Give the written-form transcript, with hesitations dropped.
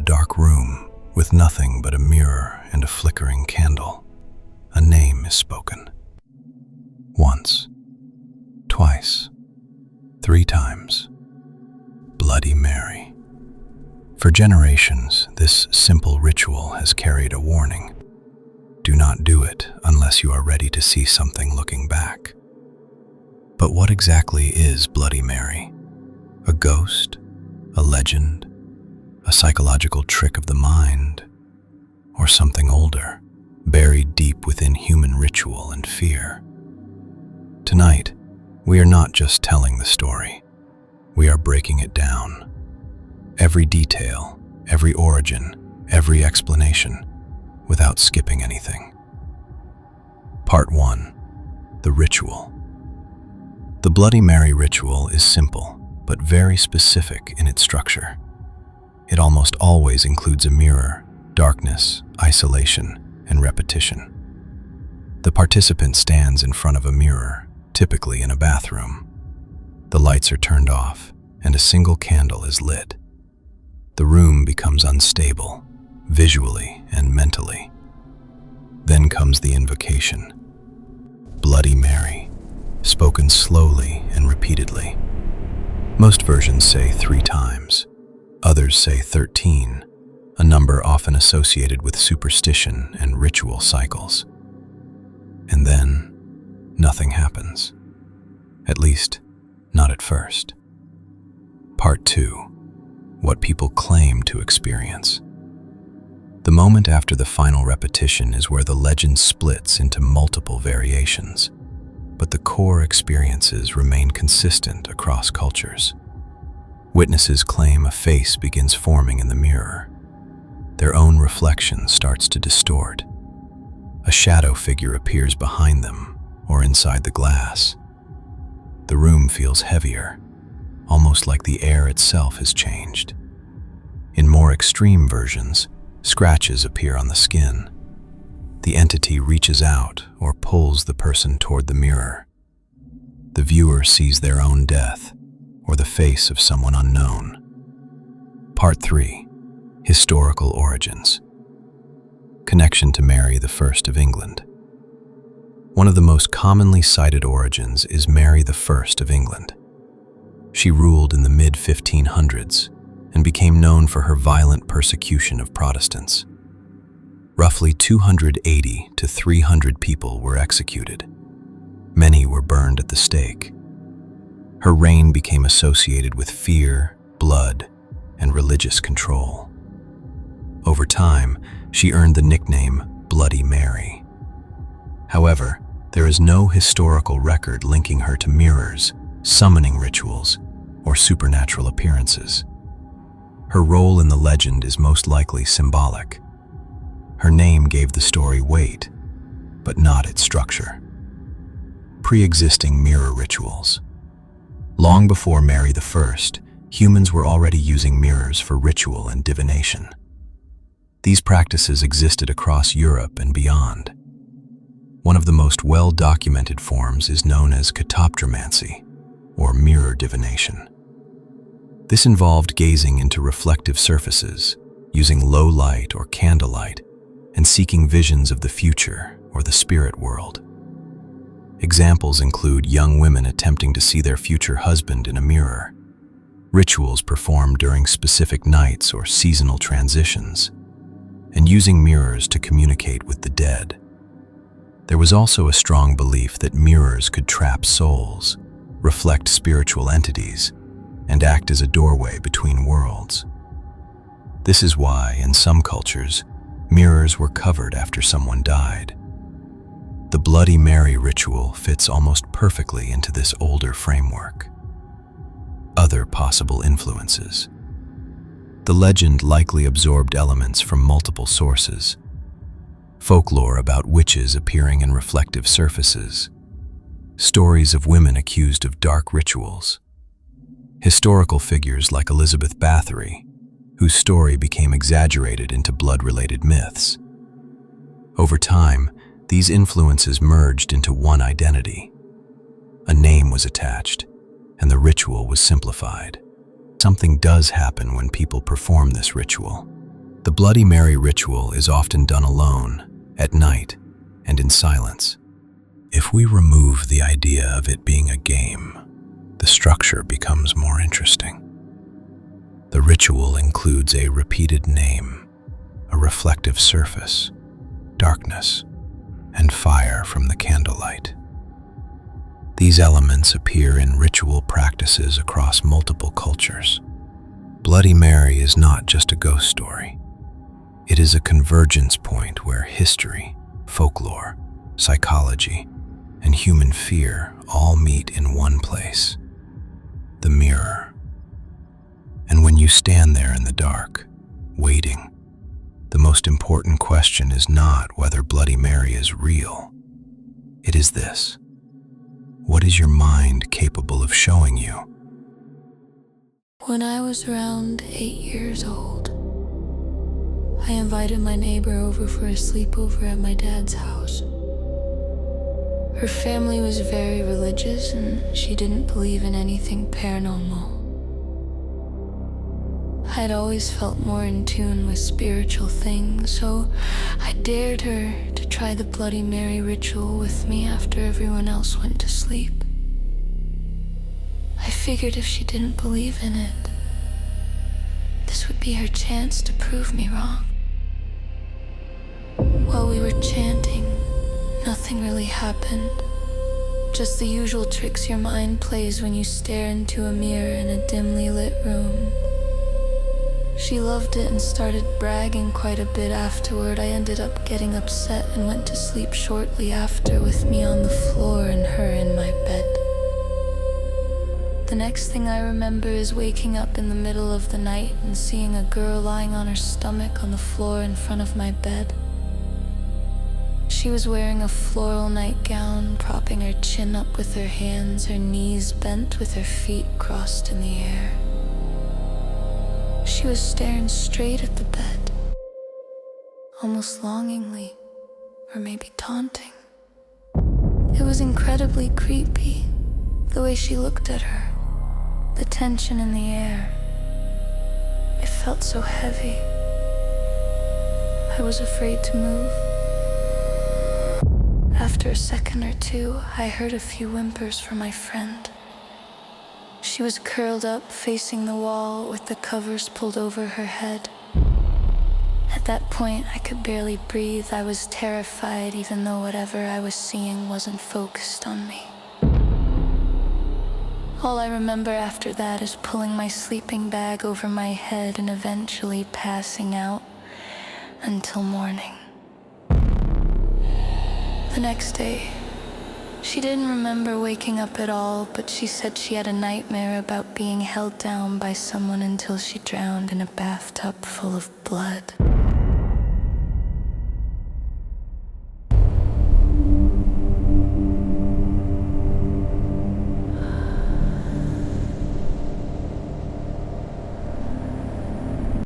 dark room with nothing but a mirror and a flickering candle, a name is spoken. Once, twice, 3 times. Bloody Mary. For generations, this simple ritual has carried a warning. Do not do it unless you are ready to see something looking back. But what exactly is Bloody Mary? A ghost? A legend? A psychological trick of the mind? Or something older, buried deep within human ritual and fear? Tonight, we are not just telling the story. We are breaking it down. Every detail, every origin, every explanation, without skipping anything. Part 1. The Ritual. The Bloody Mary ritual is simple, but very specific in its structure. It almost always includes a mirror, darkness, isolation, and repetition. The participant stands in front of a mirror, typically in a bathroom. The lights are turned off, and a single candle is lit. The room becomes unstable, visually and mentally. Then comes the invocation. Bloody Mary, spoken slowly and repeatedly. Most versions say 3 times. Others say 13, a number often associated with superstition and ritual cycles. And then, nothing happens. At least, not at first. Part 2. What people claim to experience. The moment after the final repetition is where the legend splits into multiple variations, but the core experiences remain consistent across cultures. Witnesses claim a face begins forming in the mirror. Their own reflection starts to distort. A shadow figure appears behind them or inside the glass. The room feels heavier, almost like the air itself has changed. In more extreme versions, scratches appear on the skin. The entity reaches out or pulls the person toward the mirror. The viewer sees their own death or the face of someone unknown. Part 3. Historical origins. Connection to Mary I of England. One of the most commonly cited origins is Mary I of England. She ruled in the mid-1500s and became known for her violent persecution of Protestants. Roughly 280 to 300 people were executed. Many were burned at the stake. Her reign became associated with fear, blood, and religious control. Over time, she earned the nickname Bloody Mary. However, there is no historical record linking her to mirrors, summoning rituals, or supernatural appearances. Her role in the legend is most likely symbolic. Her name gave the story weight, but not its structure. Pre-existing mirror rituals. Long before Mary I, humans were already using mirrors for ritual and divination. These practices existed across Europe and beyond. One of the most well-documented forms is known as katoptromancy, or mirror divination. This involved gazing into reflective surfaces, using low light or candlelight, and seeking visions of the future or the spirit world. Examples include young women attempting to see their future husband in a mirror, rituals performed during specific nights or seasonal transitions, and using mirrors to communicate with the dead. There was also a strong belief that mirrors could trap souls, reflect spiritual entities, and act as a doorway between worlds. This is why, in some cultures, mirrors were covered after someone died. The Bloody Mary ritual fits almost perfectly into this older framework. Other possible influences. The legend likely absorbed elements from multiple sources. Folklore about witches appearing in reflective surfaces. Stories of women accused of dark rituals. Historical figures like Elizabeth Bathory, whose story became exaggerated into blood-related myths. Over time, these influences merged into one identity. A name was attached, and the ritual was simplified. Something does happen when people perform this ritual. The Bloody Mary ritual is often done alone, at night, and in silence. If we remove the idea of it being a game, the structure becomes more interesting. The ritual includes a repeated name, a reflective surface, darkness, and fire from the candlelight. These elements appear in ritual practices across multiple cultures. Bloody Mary is not just a ghost story. It is a convergence point where history, folklore, psychology, and human fear all meet in one place: the mirror. And when you stand there in the dark, waiting, the most important question is not whether Bloody Mary is real. It is this: what is your mind capable of showing you? When I was around 8 years old, I invited my neighbor over for a sleepover at my dad's house. Her family was very religious and she didn't believe in anything paranormal. I had always felt more in tune with spiritual things, so I dared her to try the Bloody Mary ritual with me after everyone else went to sleep. I figured if she didn't believe in it, this would be her chance to prove me wrong. While we were chanting, nothing really happened. Just the usual tricks your mind plays when you stare into a mirror in a dimly lit room. She loved it and started bragging quite a bit afterward. I ended up getting upset and went to sleep shortly after with me on the floor and her in my bed. The next thing I remember is waking up in the middle of the night and seeing a girl lying on her stomach on the floor in front of my bed. She was wearing a floral nightgown, propping her chin up with her hands, her knees bent with her feet crossed in the air. She was staring straight at the bed, almost longingly, or maybe taunting. It was incredibly creepy, the way she looked at her, the tension in the air. It felt so heavy. I was afraid to move. After a second or two, I heard a few whimpers from my friend. She was curled up facing the wall with the covers pulled over her head. At that point, I could barely breathe. I was terrified, even though whatever I was seeing wasn't focused on me. All I remember after that is pulling my sleeping bag over my head and eventually passing out until morning. The next day, she didn't remember waking up at all, but she said she had a nightmare about being held down by someone until she drowned in a bathtub full of blood.